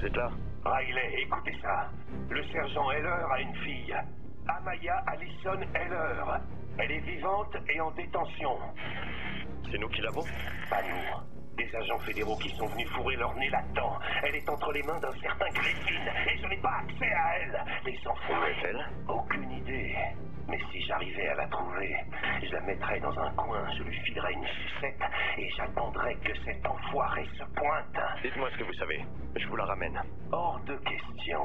êtes là? Riley, écoutez ça. Le sergent Heller a une fille. Amaya Allison Heller. Elle est vivante et en détention. C'est nous qui l'avons? Pas nous. Des agents fédéraux qui sont venus fourrer leur nez là-dedans. Elle est entre les mains d'un certain Griffin et je n'ai pas accès à elle. Les enfants... Où est-elle? Aucune idée. Mais si j'arrivais à la trouver, je la mettrais dans un coin, je lui filerais une sucette et j'attendrais que cet enfoiré se pointe. Dites-moi ce que vous savez. Je vous la ramène. Hors de question.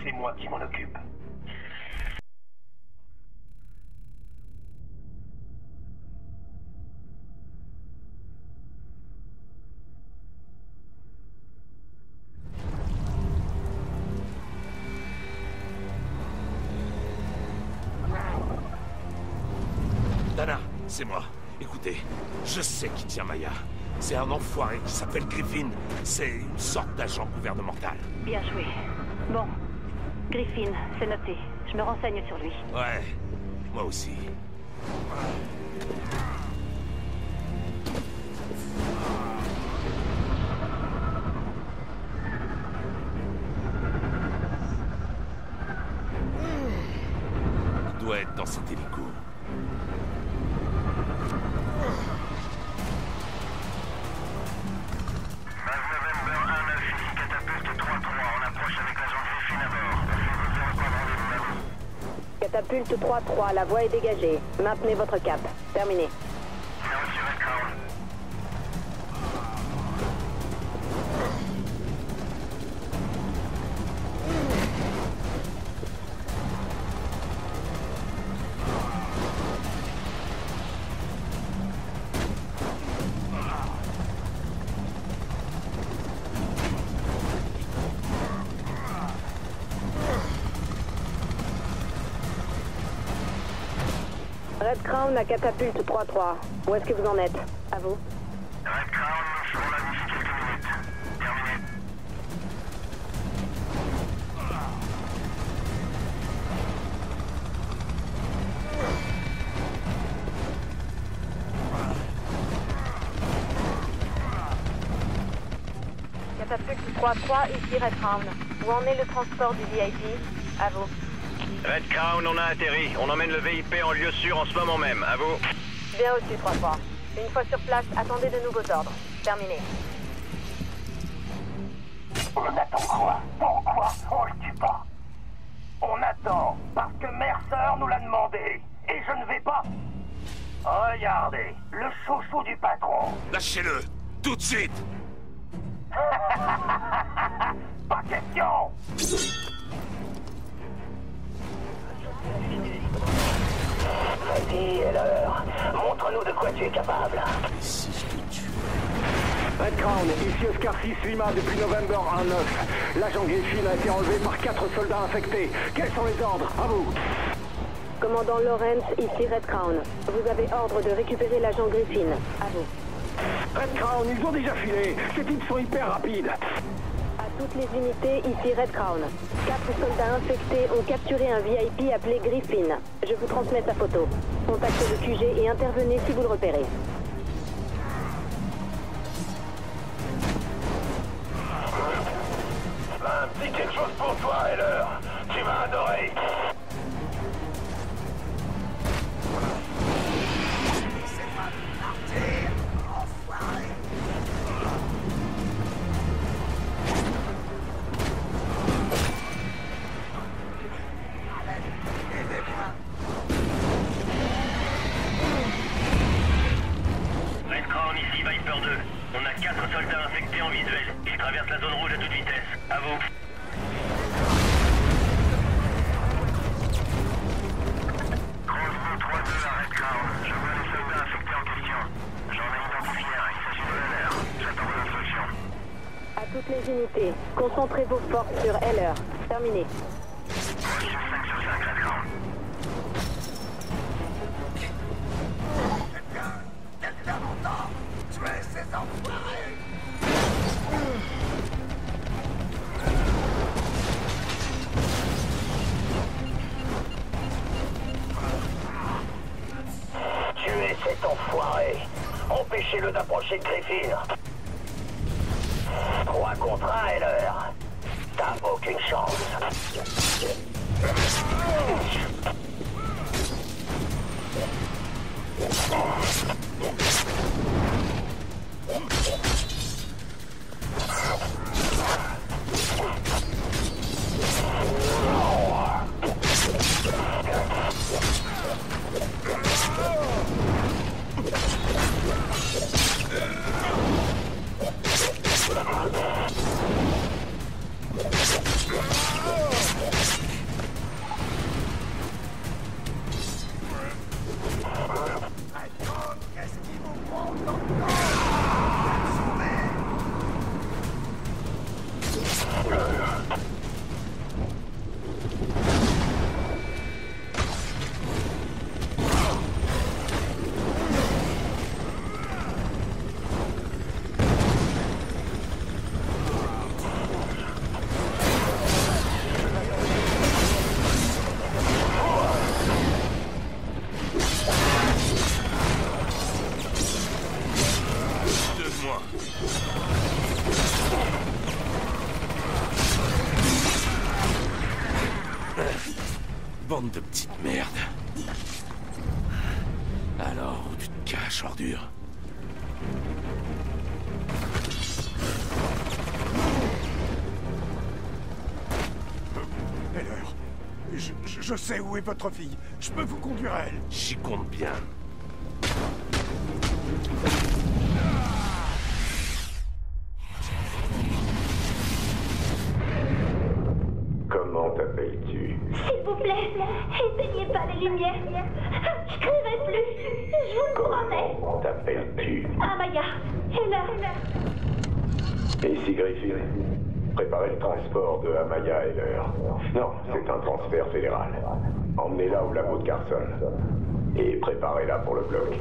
C'est moi qui m'en occupe. Dana, c'est moi. Écoutez, je sais qui tient Maya. C'est un enfoiré qui s'appelle Griffin. C'est une sorte d'agent gouvernemental. Bien joué. Bon. Griffin, c'est noté. Je me renseigne sur lui. Ouais, moi aussi. Il doit être dans cet hélico. Catapulte 3-3, la voie est dégagée. Maintenez votre cap. Terminé. Red Crown à catapulte 3-3. Où est-ce que vous en êtes? À vous. Red Crown, nous ferons la d'ici quelques minutes. Terminé. Catapulte 3-3, ici Red Crown. Où en est le transport du VIP? À vous. Red Crown, on a atterri. On emmène le VIP en lieu sûr en ce moment même. À vous. Bien reçu 3-3. Une fois sur place, attendez de nouveaux ordres. Terminé. On attend quoi? Pourquoi on le tue pas? On attend parce que Mercer nous l'a demandé. Et je ne vais pas. Regardez, le chouchou du patron. Lâchez-le! Tout de suite! Pas question. Vas-y, Heller. Montre-nous de quoi tu es capable. Et si je te tue? Red Crown, ici Oscar 6 Lima depuis November 1-9. L'agent Griffin a été enlevé par 4 soldats infectés. Quels sont les ordres? À vous. Commandant Lawrence, ici Red Crown. Vous avez ordre de récupérer l'agent Griffin. À vous. Red Crown, ils ont déjà filé. Ces types sont hyper rapides. À toutes les unités, ici Red Crown. 4 soldats infectés ont capturé un VIP appelé Griffin. Je vous transmets sa photo. Contactez le QG et intervenez si vous le repérez. Un petit quelque chose pour toi, Heller. Tu vas adorer. Red Crown, ici Viper 2. On a 4 soldats infectés en visuel. Ils traversent la zone rouge à toute vitesse. À vous. Crossbow 3-2 à Red Crown. Je vois les soldats infectés en question. J'en ai identifié un. Il s'agit de Heller. J'attends vos instructions. À toutes les unités, concentrez vos forces sur Heller. Terminé. Reçu 5 sur 5, Red Crown. Tuez cet enfoiré. Empêchez-le d'approcher de Griffin. 3 contre 1, Heller. aucune chance. Bande de petites merdes. Alors, où tu te caches, ordure? Heller, je sais où est votre fille. Je peux vous conduire à elle. J'y compte bien. Comment t'appelles-tu? S'il vous plaît, éteignez pas les lumières. Je crierai plus, je vous le promets. Comment t'appelles-tu? Amaya, Heller. Et ici Griffin. Préparez le transport de Amaya Heller. Non, c'est un transfert fédéral. Emmenez-la au labo de Carson. Et préparez-la pour le bloc.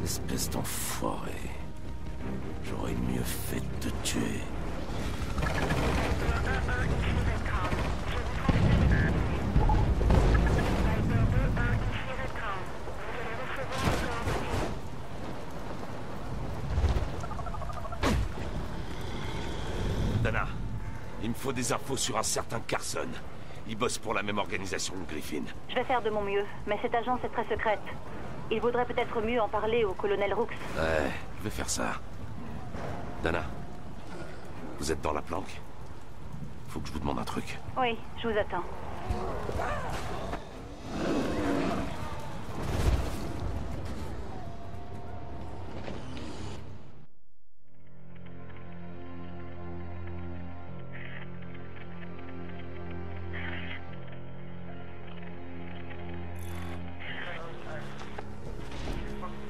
Espèce d'enfoiré. J'aurais mieux fait de te tuer. Dana, il me faut des infos sur un certain Carson. Il bosse pour la même organisation que Griffin. Je vais faire de mon mieux, mais cette agence est très secrète. Il vaudrait peut-être mieux en parler au colonel Rooks. Ouais, je vais faire ça. Dana, vous êtes dans la planque. Faut que je vous demande un truc. Oui, je vous attends.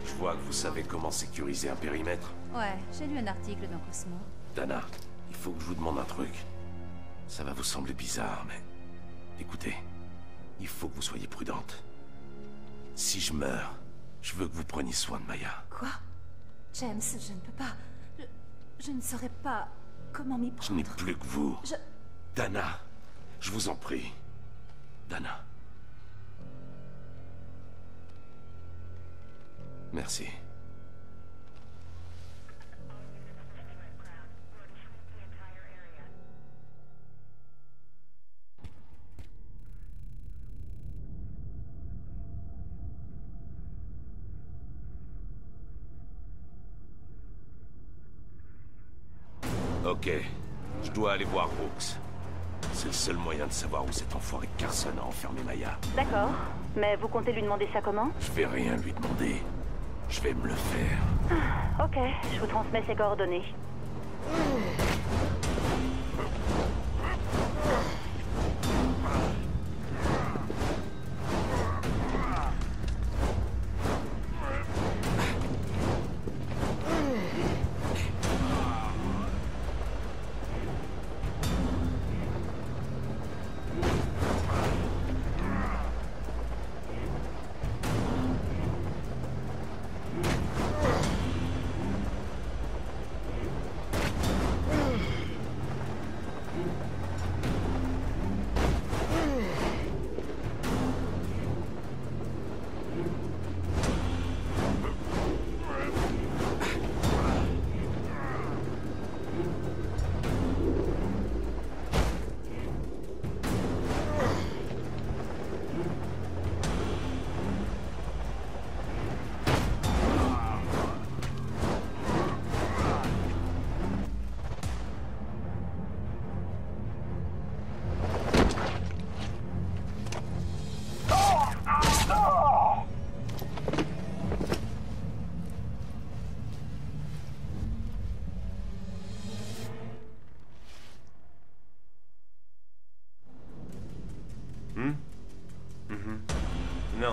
Je vois que vous savez comment sécuriser un périmètre. Ouais, j'ai lu un article dans Cosmo. Dana, il faut que je vous demande un truc. Ça va vous sembler bizarre, mais... Écoutez, il faut que vous soyez prudente. Si je meurs, je veux que vous preniez soin de Maya. Quoi? James, je ne peux pas. Je ne saurais pas comment m'y prendre. Je n'ai plus que vous. Je... Dana, je vous en prie. Dana. Merci. Ok, je dois aller voir Rooks. C'est le seul moyen de savoir où cet enfoiré Carson a enfermé Maya. D'accord, mais vous comptez lui demander ça comment? Je vais rien lui demander. Je vais me le faire. Ok, je vous transmets ses coordonnées.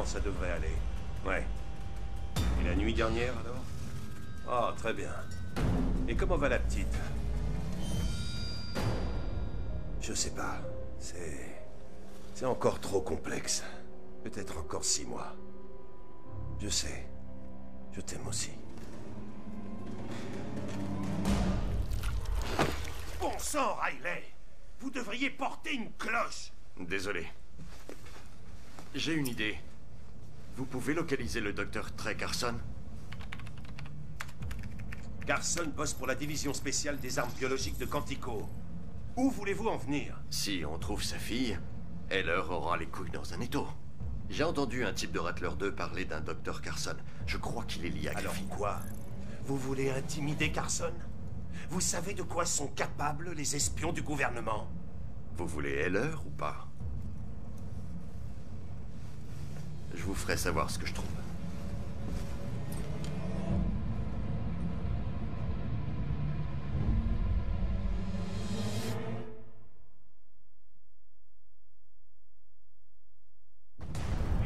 ça devrait aller. Ouais. Et la nuit dernière, alors? Oh, très bien. Et comment va la petite? Je sais pas. C'est encore trop complexe. Peut-être encore 6 mois. Je sais. Je t'aime aussi. Bon sang, Riley! Vous devriez porter une cloche! Désolé. J'ai une idée. Vous pouvez localiser le docteur Trey Carson? Carson bosse pour la division spéciale des armes biologiques de Quantico. Où voulez-vous en venir? Si on trouve sa fille, Heller aura les couilles dans un étau. J'ai entendu un type de Rattler 2 parler d'un docteur Carson. Je crois qu'il est lié à Alors Griffin. quoi? Vous voulez intimider Carson? Vous savez de quoi sont capables les espions du gouvernement? Vous voulez Heller ou pas? Je vous ferai savoir ce que je trouve.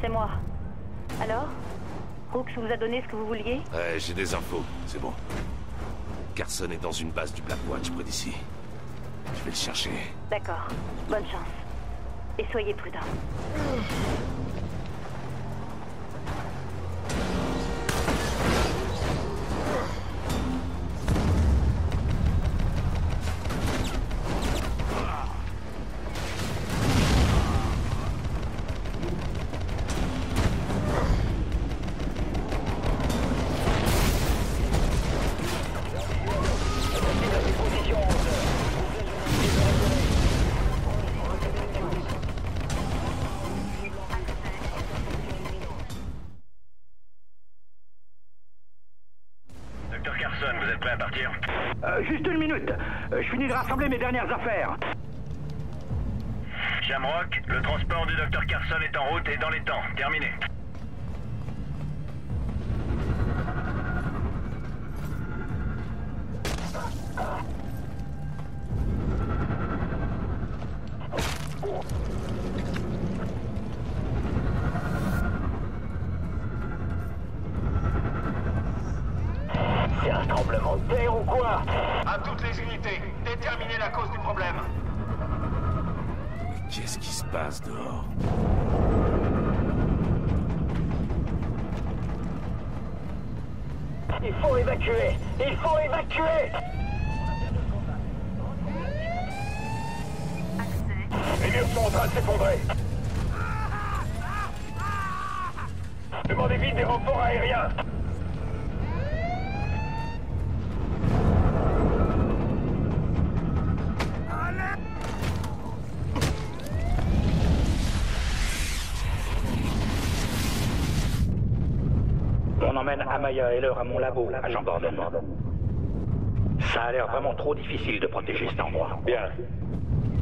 C'est moi. Alors Brooks vous a donné ce que vous vouliez? Ouais, j'ai des infos, c'est bon. Carson est dans une base du Blackwatch près d'ici. Je vais le chercher. D'accord. Bonne chance. Et soyez prudents. Docteur Carson, vous êtes prêt à partir? Juste une minute. Je finis de rassembler mes dernières affaires. Shamrock, le transport du Docteur Carson est en route et dans les temps. Terminé. C'est un tremblement de terre ou quoi? À toutes les unités, déterminez la cause du problème. Mais qu'est-ce qui se passe dehors? Il faut évacuer! Il faut évacuer! Les murs sont en train de s'effondrer. Demandez vite des renforts aériens. On emmène Amaya Heller à mon labo, agent Gordon. Ça a l'air vraiment trop difficile de protéger cet endroit. Bien.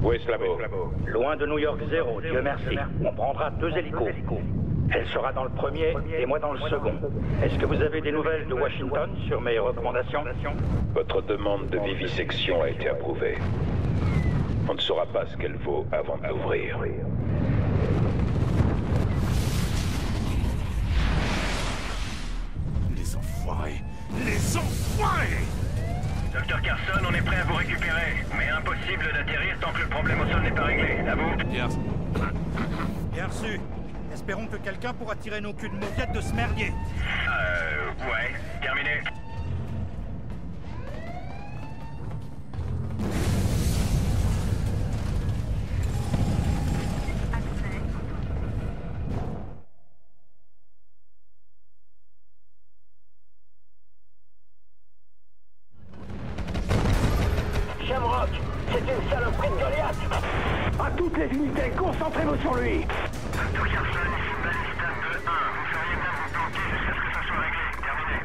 Où est ce labo? Loin de New York 0, Dieu merci. On prendra 2 hélicos. Elle sera dans le premier et moi dans le second. Est-ce que vous avez des nouvelles de Washington sur mes recommandations? Votre demande de vivisection a été approuvée. On ne saura pas ce qu'elle vaut avant de l'ouvrir. Les enfoirés! Les enfoirés! Docteur Carson, on est prêt à vous récupérer. Mais impossible d'atterrir tant que le problème au sol n'est pas réglé. À vous? Bien. Bien reçu. Espérons que quelqu'un pourra tirer nos culs de moquette de ce merdier. Ouais. Terminé. Shamrock, c'est une saloperie de Goliath. À toutes les unités, concentrez-vous sur lui. Docteur Carson, ici base système 2-1. Vous feriez bien vous planter jusqu'à ce que ça soit réglé. Terminé.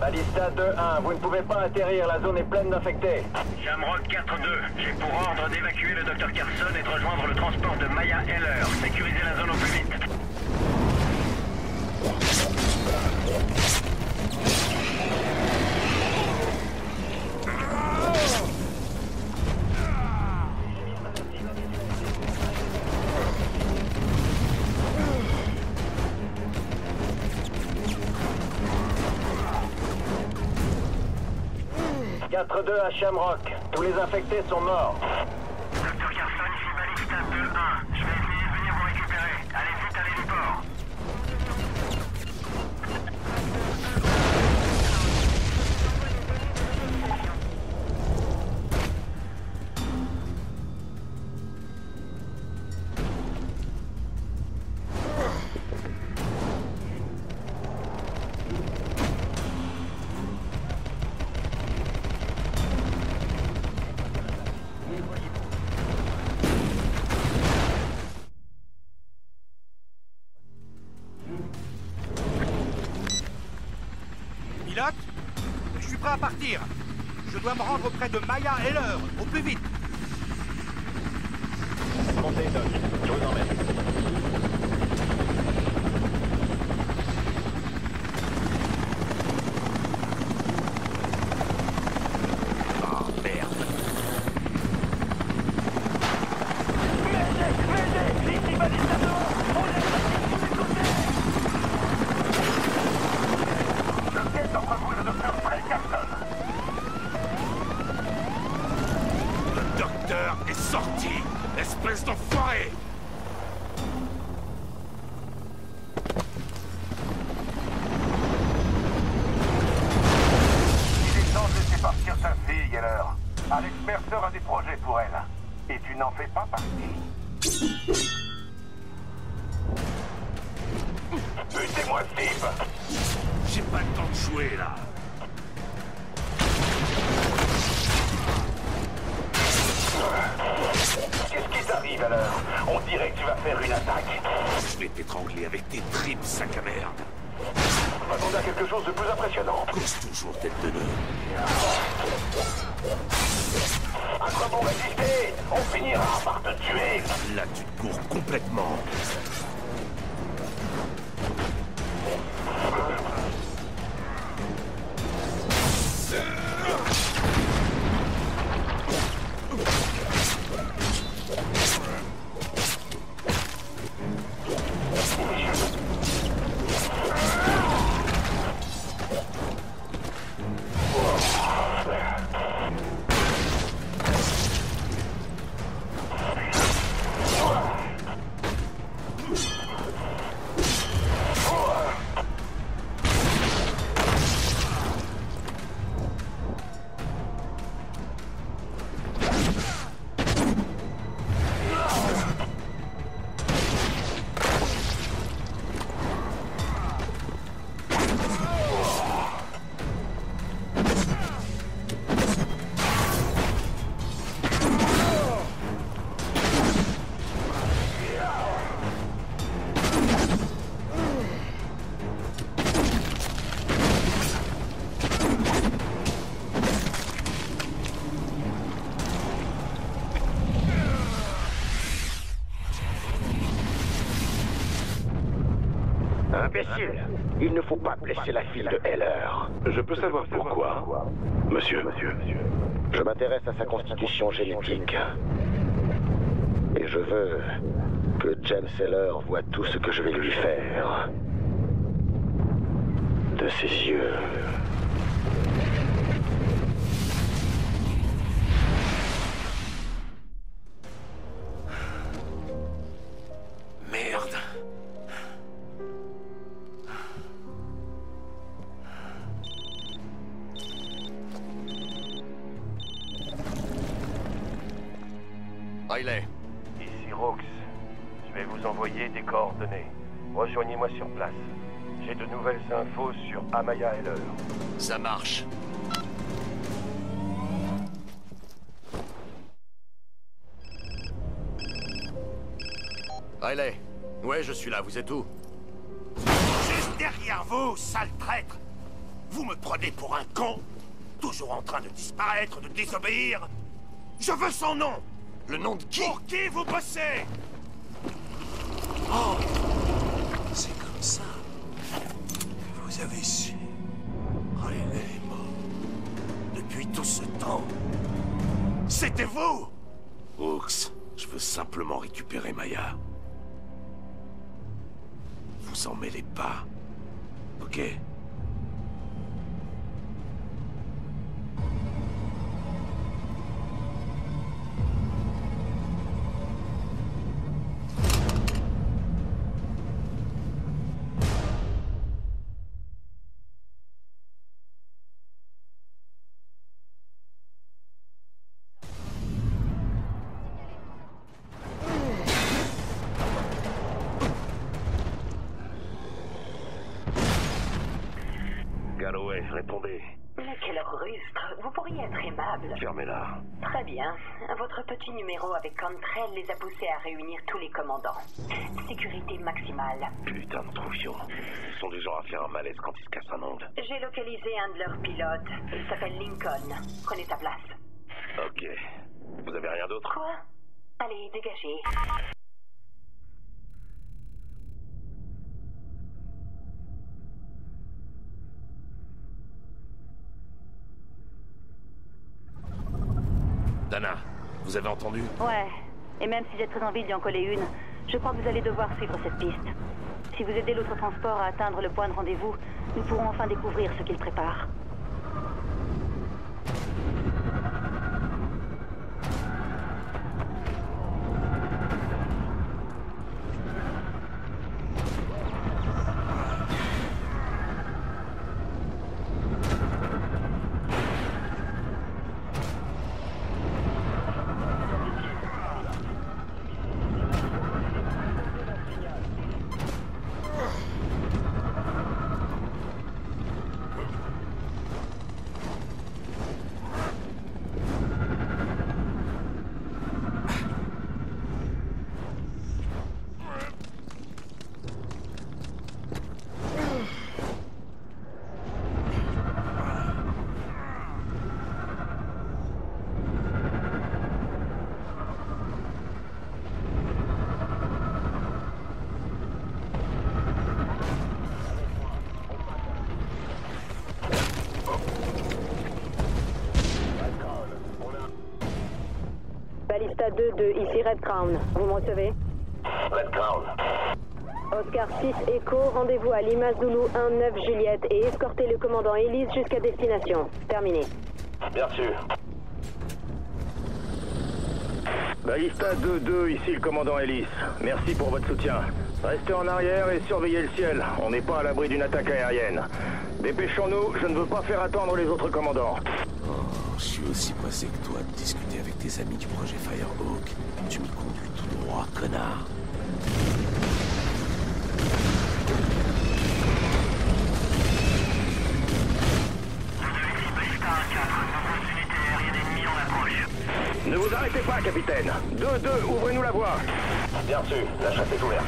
Ballista 2-1, vous ne pouvez pas atterrir, la zone est pleine d'infectés. Shamrock 4-2, j'ai pour ordre d'évacuer le Dr Carson et de rejoindre le transport de Maya Heller. Sécurisez la zone au plus vite. ...4-2 à Shamrock. Tous les infectés sont morts. Dr Carson, ici Ballista 2-1. Je vais essayer de venir vous récupérer. Allez vite à l'héliport. Pilote, je suis prêt à partir. Je dois me rendre auprès de Maya Heller, au plus vite. Montez, Doc. Je vous emmène. Oh, merde. Ici Ballista 2-1. On est tous les côtés. Lequel d'entre vous est le Dr Fred Carson? Le docteur est sorti, espèce d'enfoiré. Il est temps de laisser partir sa fille, Heller. Alex Mercer a des projets pour elle. Et tu n'en fais pas partie. Butez-moi, Steve. J'ai pas le temps de jouer, là. Qu'est-ce qui t'arrive, Heller? On dirait que tu vas faire une attaque. Je vais t'étrangler avec tes tripes, sac à merde. M'attendais à quelque chose de plus impressionnant. Cause toujours tête de nœud. À quoi bon résister? On finira par te tuer. Là, tu te cours complètement. Imbécile! Il ne faut pas blesser la fille de Heller. Je peux savoir pourquoi, monsieur. Je m'intéresse à sa constitution génétique. Et je veux que James Heller voit tout ce que je vais lui faire. De ses yeux. Merde. Riley. Ici Rooks. Je vais vous envoyer des coordonnées. Rejoignez-moi sur place. J'ai de nouvelles infos sur Amaya Heller. Ça marche. Riley. Ouais, je suis là. Vous êtes où? Juste derrière vous, sale traître. Vous me prenez pour un con? Toujours en train de disparaître, de désobéir? Je veux son nom! Le nom de qui? Pour qui vous bossez? Oh! C'est comme ça. Vous avez su. Riley est mort. Depuis tout ce temps, c'était vous! Hawks, je veux simplement récupérer Maya. Vous en mêlez pas. Ok? Galloway, répondez. Mais quel rustre! Vous pourriez être aimable. Fermez-la. Très bien. Votre petit numéro avec Cantrell les a poussés à réunir tous les commandants. Sécurité maximale. Putain de troufions. Ils sont du genre à faire un malaise quand ils se cassent un ongle. J'ai localisé un de leurs pilotes. Il s'appelle Lincoln. Prenez sa place. Ok. Vous avez rien d'autre? Quoi? Allez, dégagez. Dana, vous avez entendu? Ouais. Et même si j'ai très envie d'y en coller une, je crois que vous allez devoir suivre cette piste. Si vous aidez l'autre transport à atteindre le point de rendez-vous, nous pourrons enfin découvrir ce qu'il prépare. Ballista 2-2, ici Red Crown. Vous me recevez? Red Crown. Oscar 6 Echo, rendez-vous à Lima Zulu 1-9 Juliette et escortez le commandant Ellis jusqu'à destination. Terminé. Bien sûr. Ballista 2-2, ici le commandant Ellis. Merci pour votre soutien. Restez en arrière et surveillez le ciel. On n'est pas à l'abri d'une attaque aérienne. Dépêchons-nous, je ne veux pas faire attendre les autres commandants. Oh, je suis aussi pressé que toi de discuter avec tes amis du projet Firehawk. Tu m'y conduis tout droit, connard. Ne vous arrêtez pas, capitaine. 2-2, ouvrez-nous la voie. Bien sûr, la chasse est ouverte.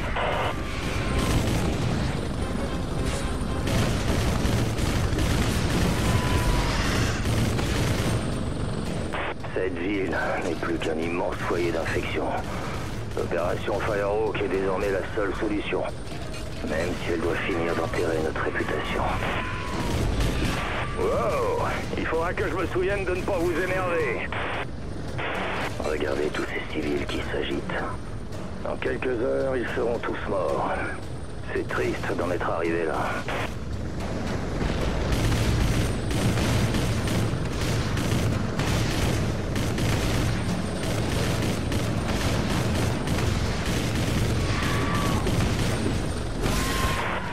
Cette ville n'est plus qu'un immense foyer d'infection. L'opération Firehawk est désormais la seule solution, même si elle doit finir d'enterrer notre réputation. Wow! Il faudra que je me souvienne de ne pas vous énerver. Regardez tous ces civils qui s'agitent. Dans quelques heures, ils seront tous morts. C'est triste d'en être arrivé là.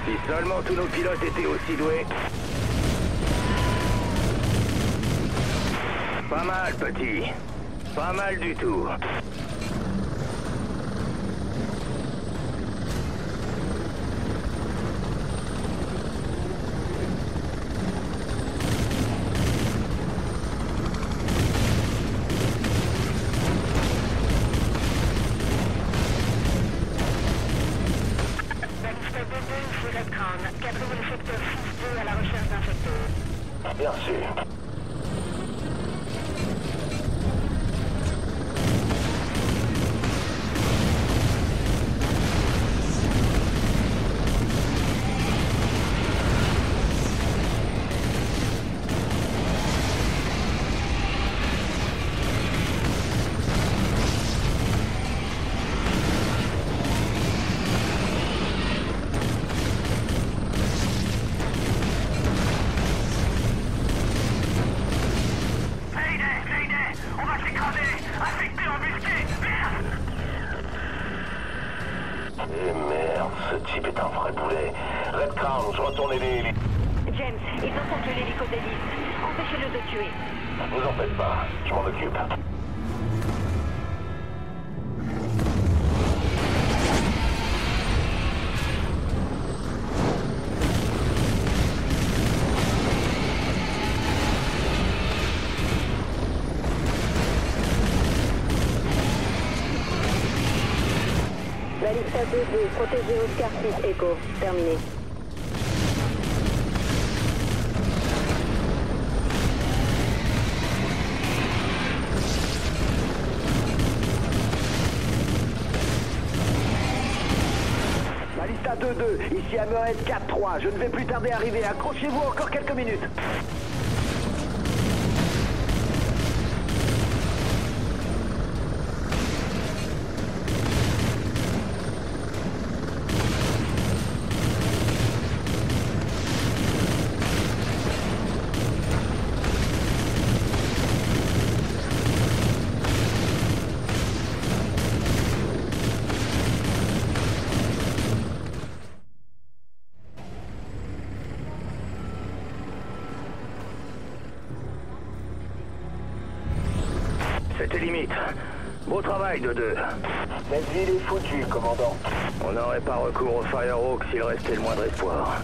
Si seulement tous nos pilotes étaient aussi doués. Pas mal, petit. Pas mal du tout. Ballista 2-2, c'est Red Crown. Cadrez le secteur 6-2 à la recherche d'infectés. Bien sûr. James, ils ont conduit l'hélico d'hélice. Empêchez-le de tuer. Vous en faites pas, je m'en occupe. Ballista 2-2, protégez Oscar 6 Echo. Terminé. Ballista 2-2, ici Hammerhead 4-3. Je ne vais plus tarder à arriver. Accrochez-vous encore quelques minutes. C'était limite. Beau travail, 2-2. Cette ville est foutue, commandant. On n'aurait pas recours au Firehawk s'il restait le moindre espoir.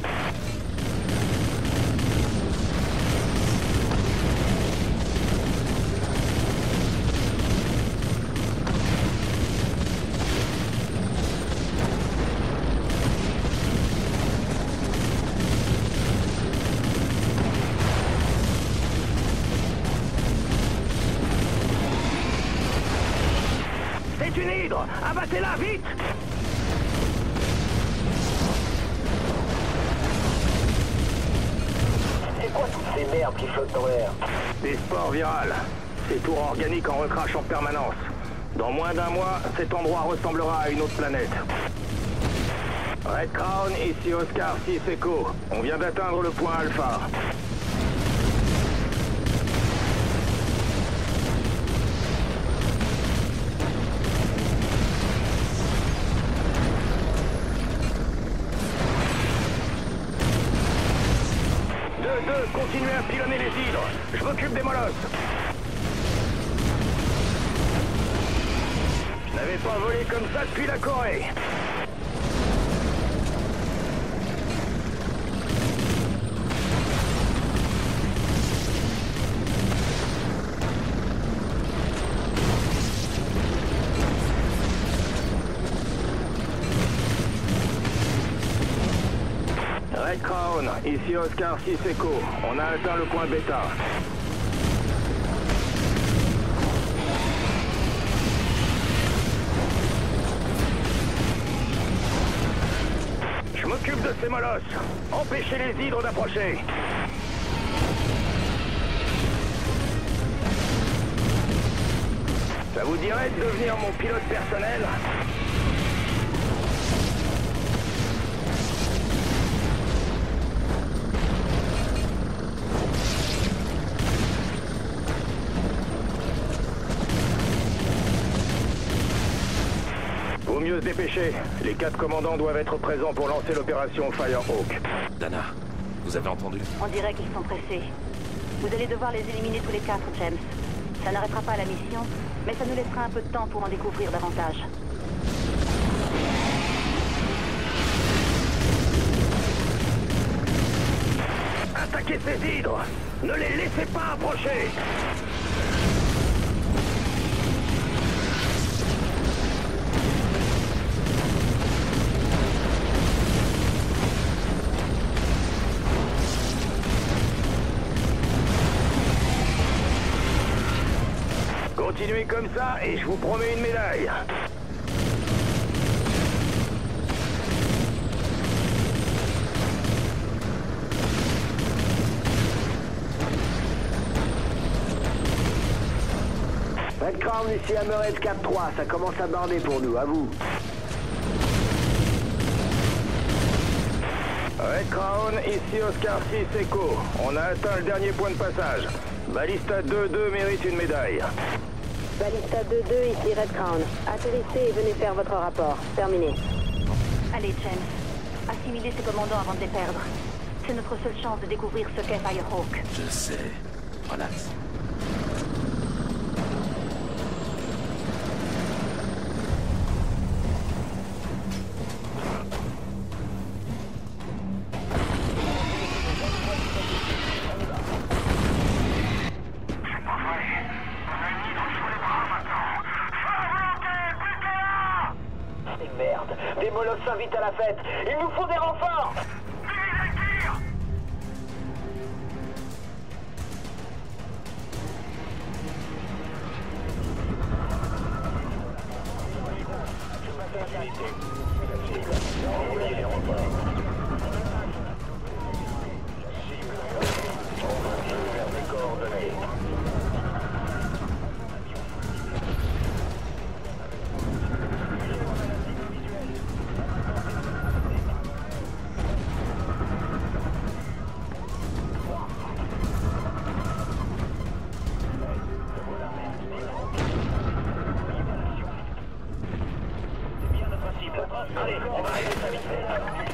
C'est une hydre! Abattez-la, vite! C'est quoi toutes ces merdes qui flottent dans l'air? Des spores virales. Ces tours organiques en recrachent en permanence. Dans moins d'un mois, cet endroit ressemblera à une autre planète. Red Crown, ici Oscar 6 Echo. On vient d'atteindre le point Alpha. Continuez à pilonner les hydres. Je m'occupe des molosses. Je n'avais pas volé comme ça depuis la Corée. Red Crown, ici Oscar 6 Echo. On a atteint le point bêta. Je m'occupe de ces molosses. Empêchez les hydres d'approcher. Ça vous dirait de devenir mon pilote personnel ? Vaut mieux se dépêcher. Les 4 commandants doivent être présents pour lancer l'opération Firehawk. Dana, vous avez entendu? On dirait qu'ils sont pressés. Vous allez devoir les éliminer tous les 4, James. Ça n'arrêtera pas la mission, mais ça nous laissera un peu de temps pour en découvrir davantage. Attaquez ces hydres! Ne les laissez pas approcher! Continuez comme ça et je vous promets une médaille. Red Crown, ici Hammerhead 4-3, ça commence à barder pour nous, à vous. Red Crown, ici Oscar 6 Echo. On a atteint le dernier point de passage. Ballista 2-2 mérite une médaille. Ballista 2-2, ici Red Crown. Atterrissez et venez faire votre rapport. Terminé. Allez, James. Assimilez ces commandants avant de les perdre. C'est notre seule chance de découvrir ce qu'est Firehawk. Je sais. Relax. Merde, des molosses s'invitent à la fête. Il nous faut des renforts.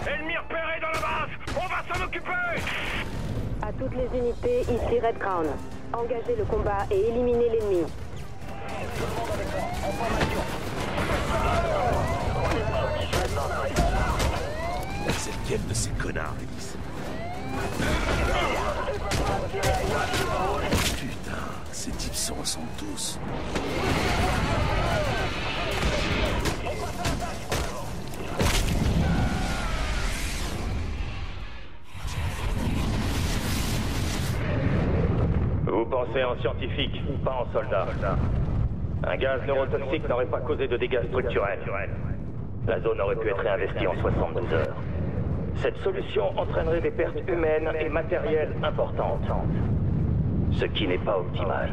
Ennemi repéré dans la base. On va s'en occuper. À toutes les unités, ici Red Crown. Engagez le combat et éliminez l'ennemi. C'est lequel de ces connards, Ellis? Putain, ces types se ressemblent tous. Vous pensez en scientifique, pas en soldat. Un gaz neurotoxique n'aurait pas causé de dégâts structurels. La zone aurait pu être réinvestie en 72 heures. Cette solution entraînerait des pertes humaines et matérielles importantes. Ce qui n'est pas optimal.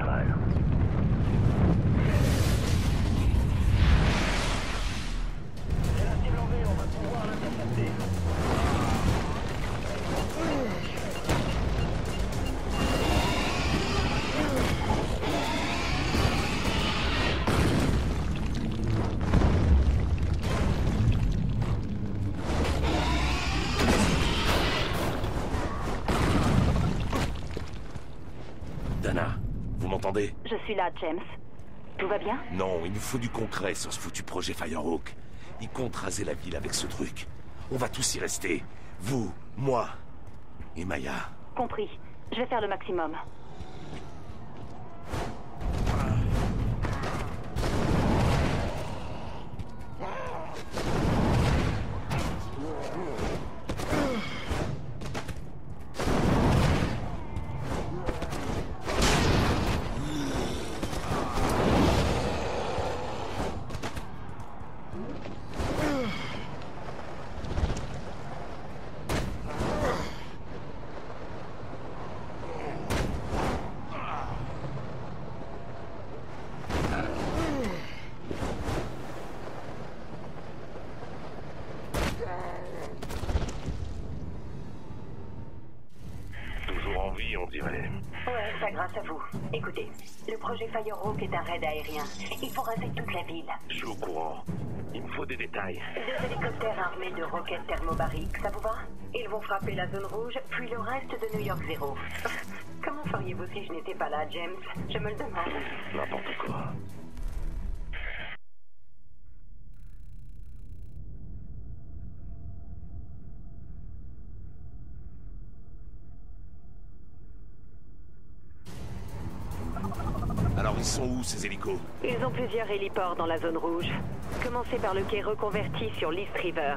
Je suis là, James. Tout va bien? Non, il nous faut du concret sur ce foutu projet Firehawk. Il compte raser la ville avec ce truc. On va tous y rester. Vous, moi et Maya. Compris. Je vais faire le maximum. Ouais, ça grâce à vous. Écoutez, le projet Firehawk est un raid aérien. Il faut raser toute la ville. Je suis au courant. Il me faut des détails. 2 hélicoptères armés de roquettes thermobariques, ça vous va? Ils vont frapper la zone rouge, puis le reste de New York 0. Comment feriez-vous si je n'étais pas là, James? Je me le demande. N'importe quoi. Alors ils sont où ces hélicos? Ils ont plusieurs héliports dans la zone rouge. Commencez par le quai reconverti sur l'East River.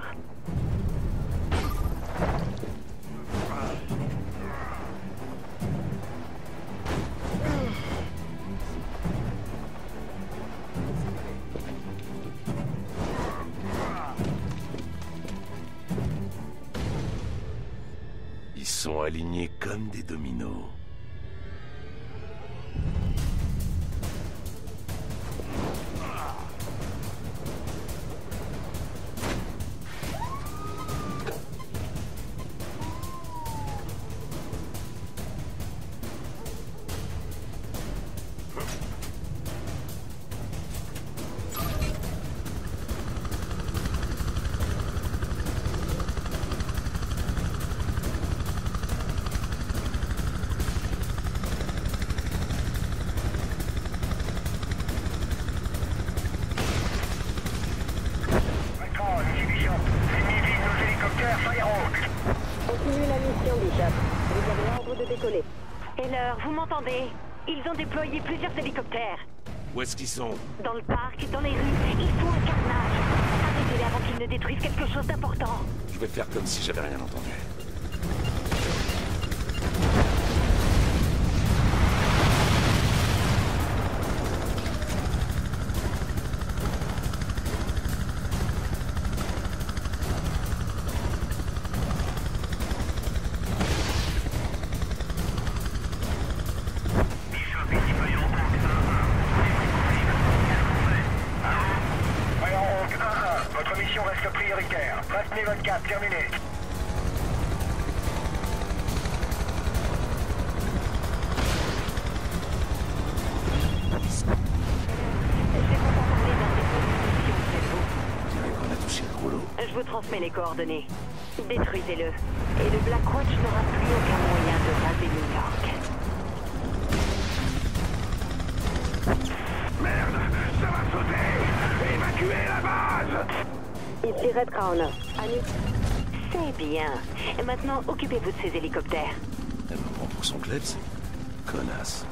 sont alignés comme des dominos. Continuez la mission, Bishop. Vous avez l'ordre de décoller. Heller, vous m'entendez? Ils ont déployé plusieurs hélicoptères. Où est-ce qu'ils sont? Dans le parc, dans les rues, ils font un carnage. Arrêtez-les avant qu'ils ne détruisent quelque chose d'important. Je vais faire comme si j'avais rien entendu. Votre mission reste prioritaire. Maintenez votre cap, terminé. Je vous transmets les coordonnées. Détruisez-le. Et le Blackwatch n'aura plus aucun moyen de raser New York. Merde, ça va sauter! Évacuez la base! Ici Red Crown. C'est bien. Et maintenant, occupez-vous de ces hélicoptères. Elle me prend pour son klebs? Connasse.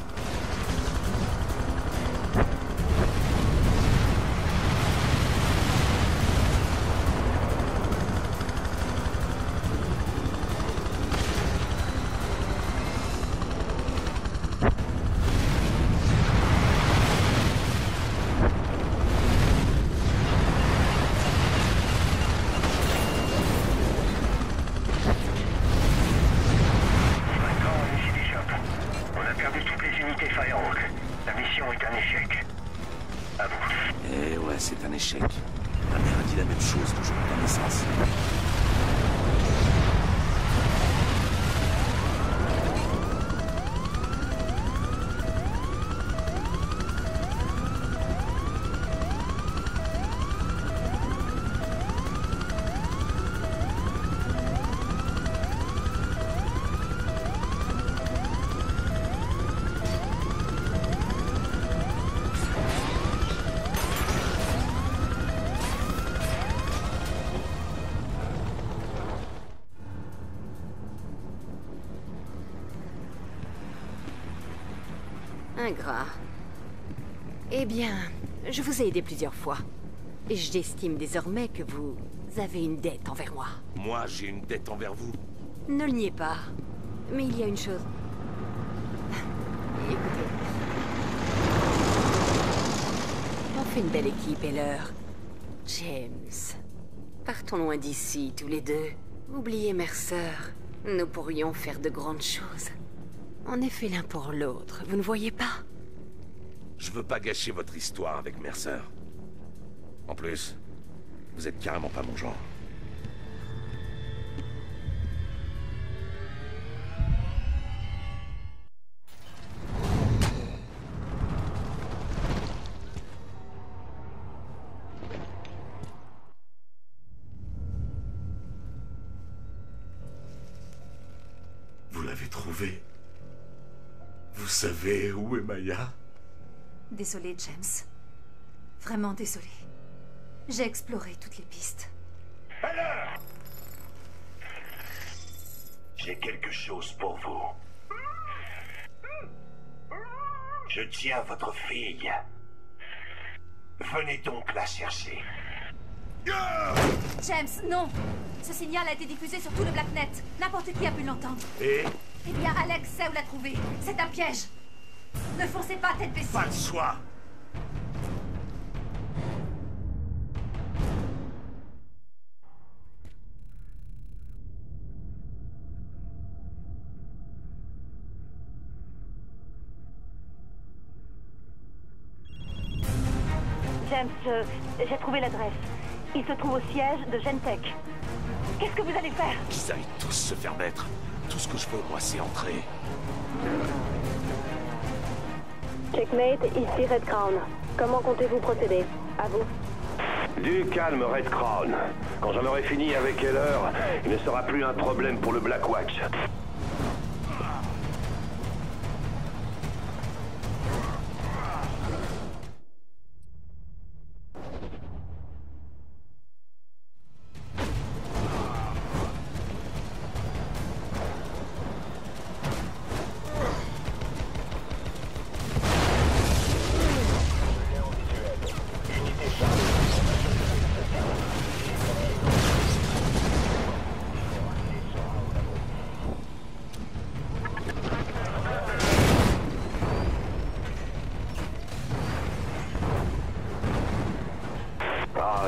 C'est un échec. Ma mère a dit la même chose le jour de ta naissance. Ingrat. Eh bien, je vous ai aidé plusieurs fois. Et j'estime désormais que vous avez une dette envers moi. Moi, j'ai une dette envers vous. Ne le niez pas. Mais il y a une chose. Écoutez. On fait une belle équipe, Heller. James. Partons loin d'ici, tous les deux. Oubliez Mercer. Nous pourrions faire de grandes choses. On est fait l'un pour l'autre, vous ne voyez pas? Je veux pas gâcher votre histoire avec Mercer. En plus, vous êtes carrément pas mon genre. Vous l'avez trouvé? Vous savez où est Maya? Désolée, James. Vraiment désolée. J'ai exploré toutes les pistes. Alors, j'ai quelque chose pour vous. Je tiens votre fille. Venez donc la chercher. James, non! Ce signal a été diffusé sur tout le Blacknet. N'importe qui a pu l'entendre. Et? Eh bien, Alex sait où la trouver. C'est un piège. Ne foncez pas, tête baissée. Pas de choix. James, j'ai trouvé l'adresse. Il se trouve au siège de Gentek. Qu'est-ce que vous allez faire? Qu'ils aillent tous se faire mettre. Tout ce que je veux, moi, c'est entrer. Checkmate, ici Red Crown. Comment comptez-vous procéder? À vous. Du calme, Red Crown. Quand j'en aurai fini avec Heller, il ne sera plus un problème pour le Black Watch.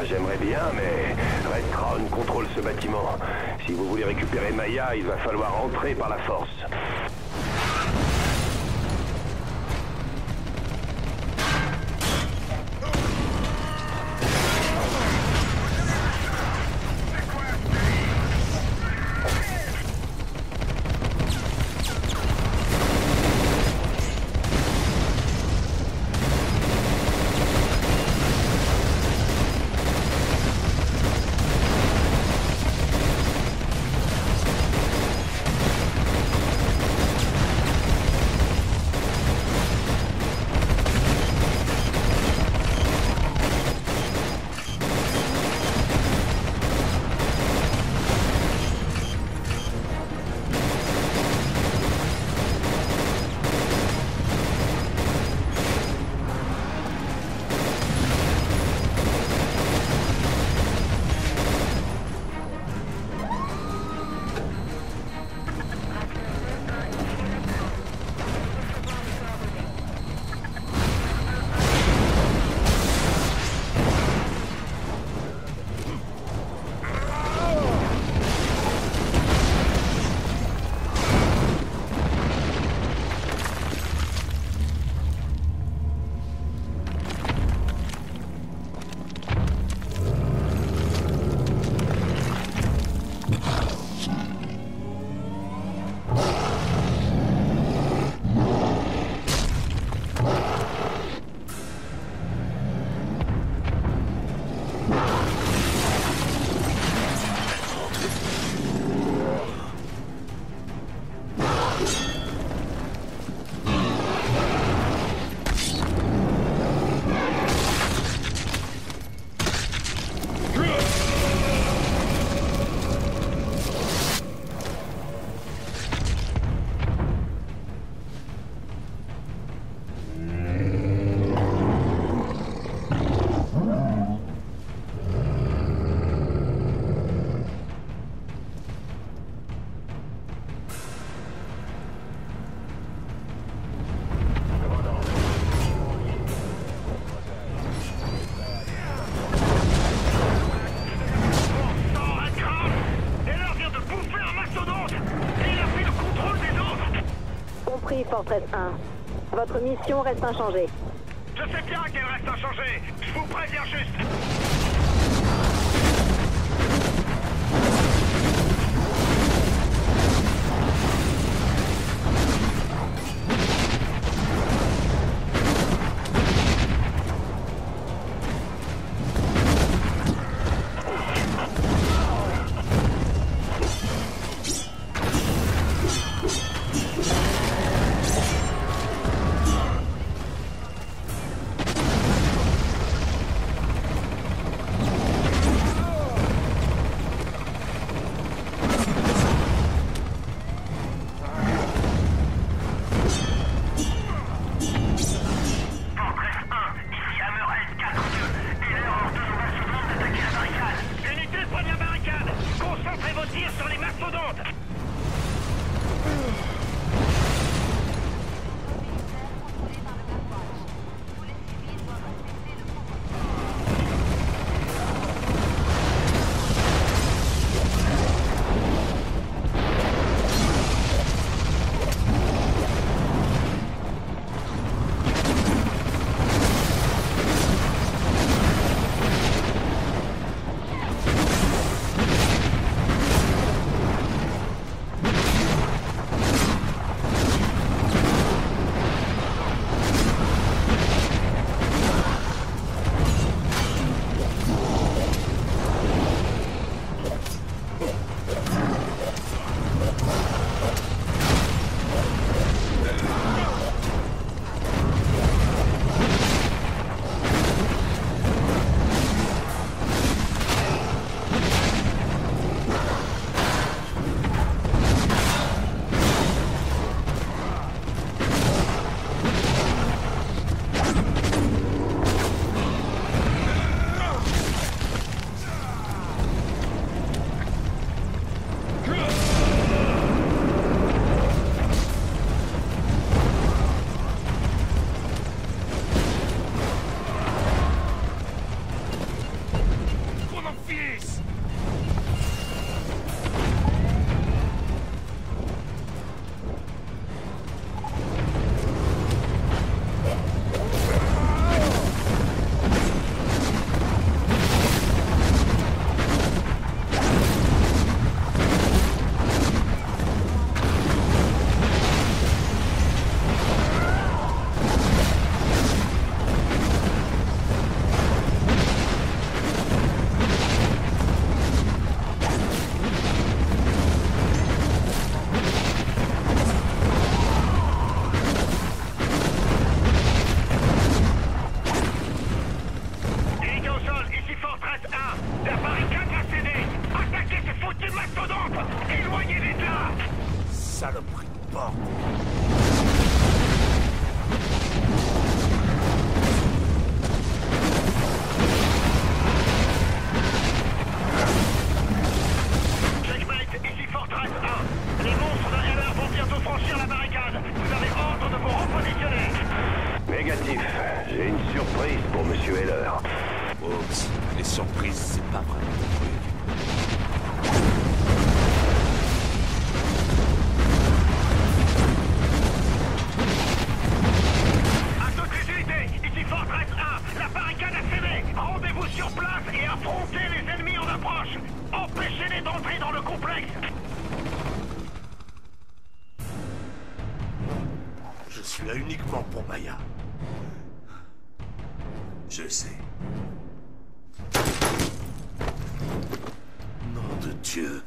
J'aimerais bien, mais Red Crown contrôle ce bâtiment. Si vous voulez récupérer Maya, il va falloir entrer par la force. Fortress 1. Votre mission reste inchangée. Je sais bien qu'elle reste inchangée. Je vous préviens juste. tuer l'heure. Oups, les surprises, c'est pas vraiment mon truc. À toutes les unités, ici Fortress 1, la barricade a cédé. Rendez-vous sur place et affrontez les ennemis en approche. Empêchez-les d'entrer dans le complexe. Je suis là uniquement pour Maya. Je sais. Nom de Dieu.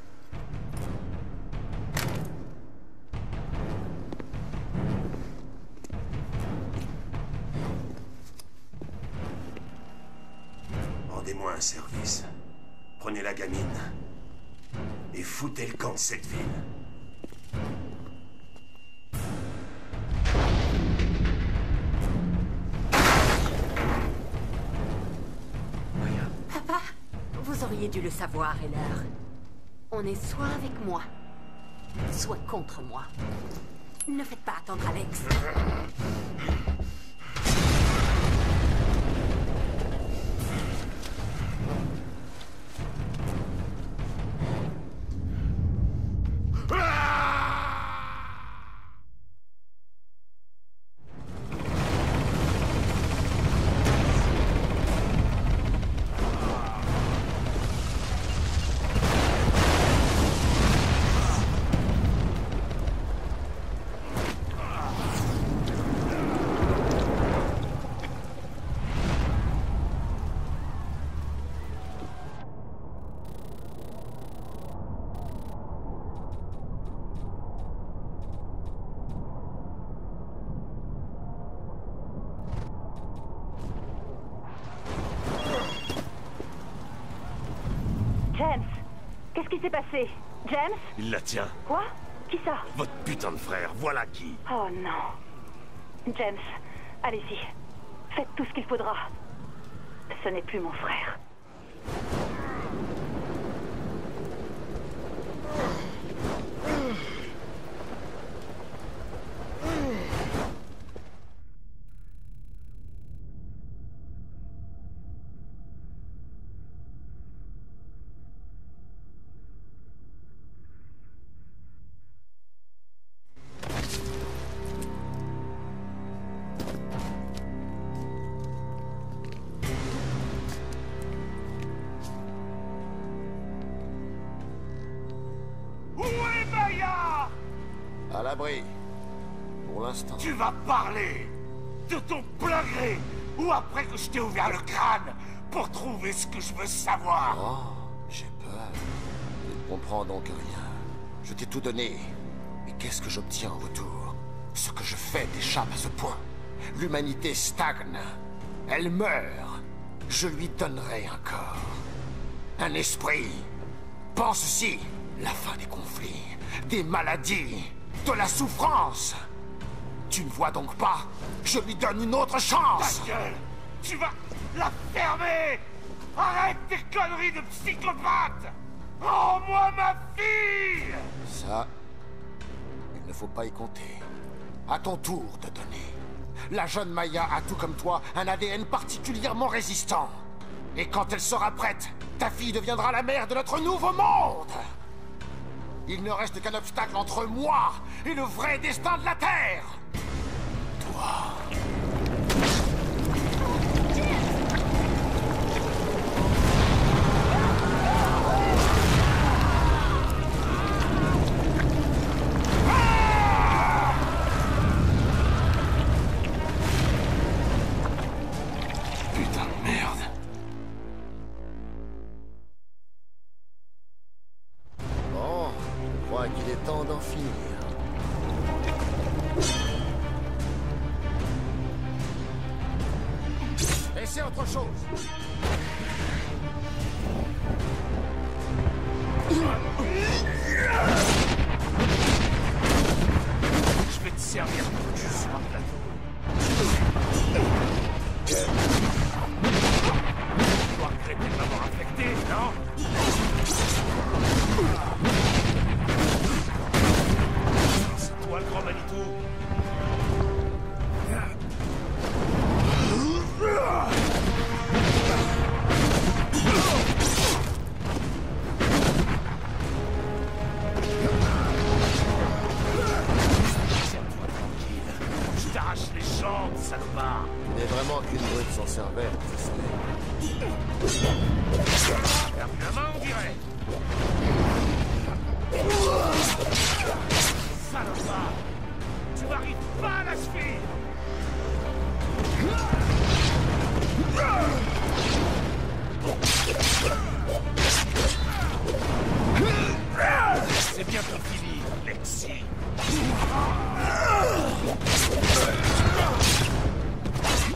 Rendez-moi un service. Prenez la gamine et foutez le camp de cette ville. Papa, vous auriez dû le savoir, Heller. On est soit avec moi, soit contre moi. Ne faites pas attendre Alex. James, qu'est-ce qui s'est passé? James? Il la tient. Quoi? Qui ça? Votre putain de frère, voilà qui. Oh non. James, allez-y. Faites tout ce qu'il faudra. Ce n'est plus mon frère. À l'abri. Pour l'instant. Tu vas parler de ton plein gré ou après que je t'ai ouvert le crâne pour trouver ce que je veux savoir. Oh, j'ai peur. Tu ne comprends donc rien. Je t'ai tout donné. Mais qu'est-ce que j'obtiens en retour? Ce que je fais t'échappe à ce point. L'humanité stagne. Elle meurt. Je lui donnerai un corps. Un esprit. Pense-y. La fin des conflits, des maladies, de la souffrance. Tu ne vois donc pas? Je lui donne une autre chance. Ta gueule! Tu vas la fermer! Arrête tes conneries de psychopathe! Rends-moi ma fille! Ça, il ne faut pas y compter. À ton tour de donner. La jeune Maya a tout comme toi un ADN particulièrement résistant. Et quand elle sera prête, ta fille deviendra la mère de notre nouveau monde! Il ne reste qu'un obstacle entre moi et le vrai destin de la Terre! Toi... Putain de merde. Bon, je crois qu'il est temps d'en finir. Et c'est autre chose. Je vais te servir de jus sur un plateau. Tu dois regretter de m'avoir affecté, non? C'est toi le grand Manitou. chante, salopard. Tu n'es vraiment qu'une brute sans cervelle, je sais. Ferme la main, on dirait. Salopard. Tu m'arrives pas à la cheville. C'est bientôt fini, Lexi.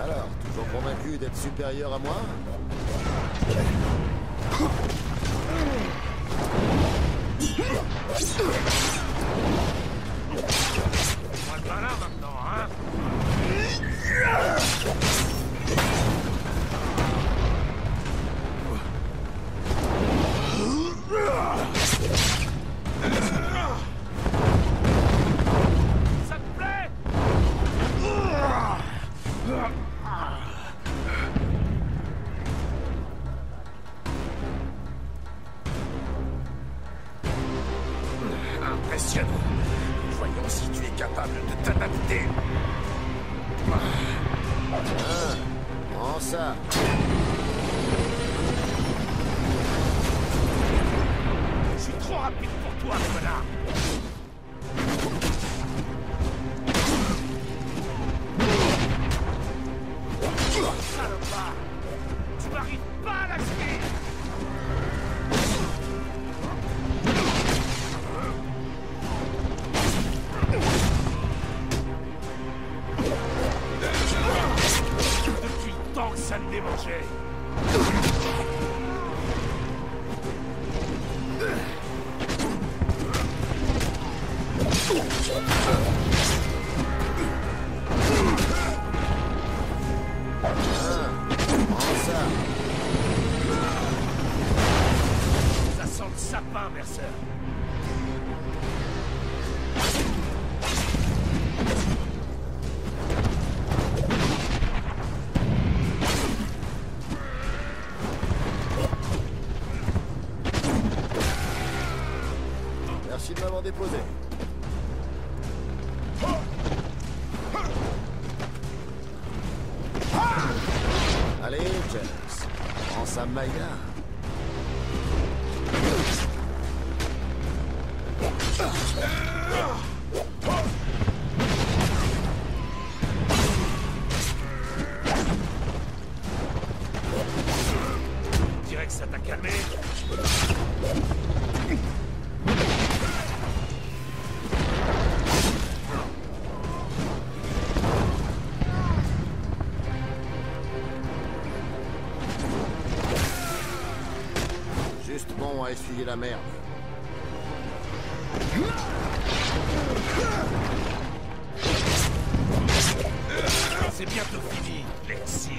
Alors, toujours convaincu d'être supérieur à moi? Moins de malin maintenant, hein? Ça te plaît? Impressionnant. Voyons si tu es capable de t'adapter. Prends ça. Je suis trop rapide pour toi, connard. Salopard. Tu m'arrives pas à la cheville. Depuis le temps que ça me démangeait. Ça sent le sapin, Mercer. Merci de m'avoir déposé. Allez, James. Prends sa Maya. Je dirais que ça t'a calmé. Juste bon à essuyer la merde. C'est bientôt fini, Lexi.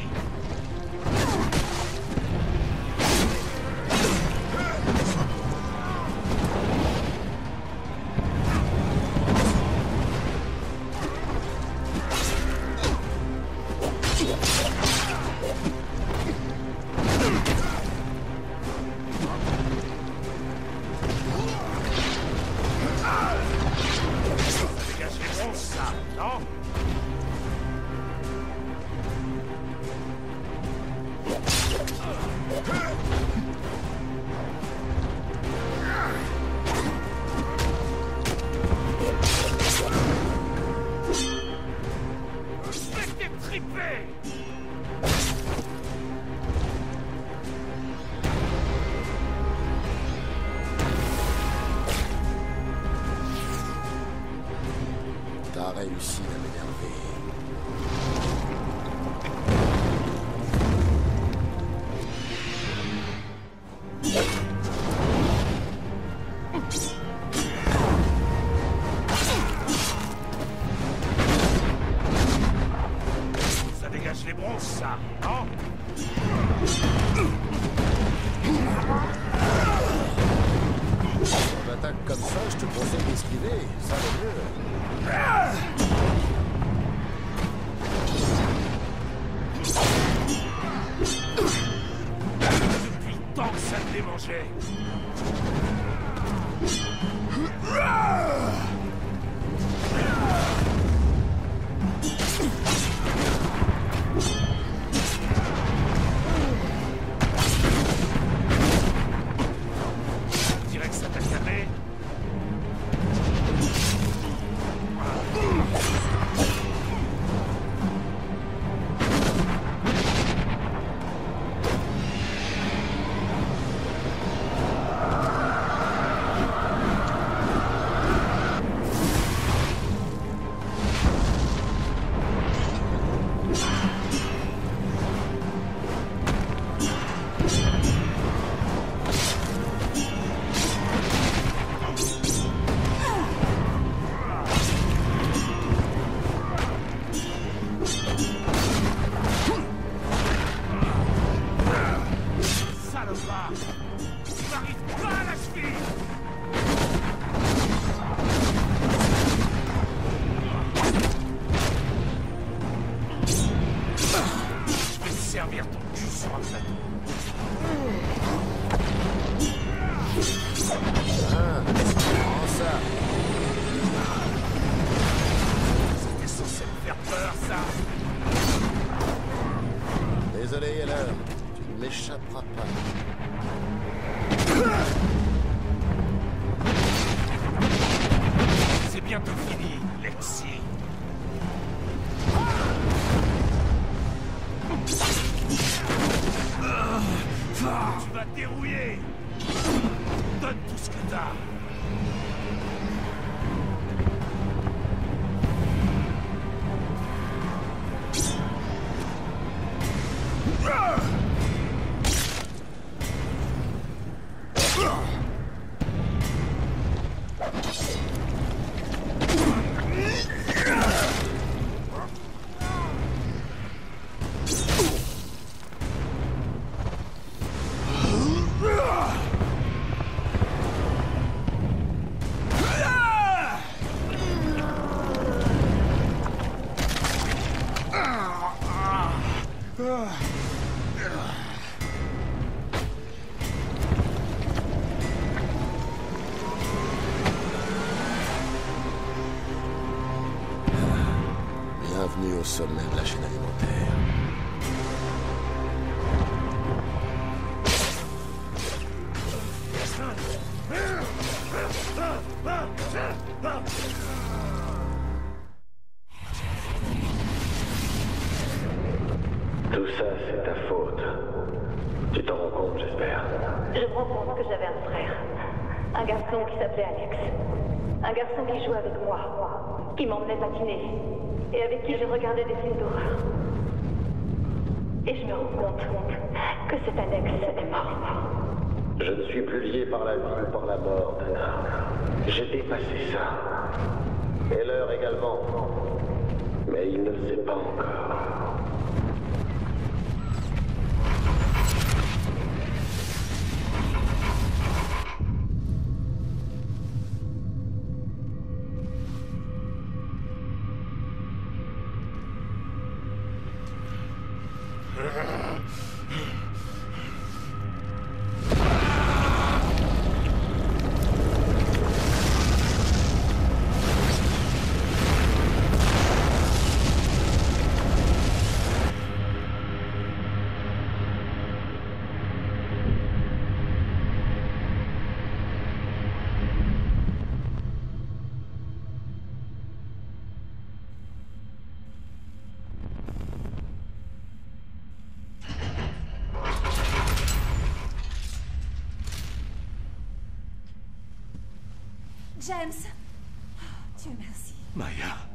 Ça dégage les bronzes, ça, non? Fais-les triper! T'as réussi à m'énerver. Ça dégage les bronzes, ça, non? On attaque comme ça, je te conseille d'esquiver. Ça va mieux. Depuis le temps que ça me démangeait. Désolé, Heller. Tu ne m'échapperas pas. C'est bientôt fini, Lexi. Tu vas te dérouiller. Donne tout ce que t'as. Bienvenue au sommet de la chaîne alimentaire. Tout ça, c'est ta faute. Tu t'en rends compte, j'espère. Je me rends compte que j'avais un frère. Un garçon qui s'appelait Alex. Un garçon qui jouait avec moi. Qui m'emmenait patiner. Et avec qui je regardais des films d'horreur. Et je me rends compte que cet Alex est mort. Je ne suis plus lié par la vie ou par la mort, Dana. J'ai dépassé ça. Heller également. Mais il ne le sait pas encore. James. Dieu merci. Maya.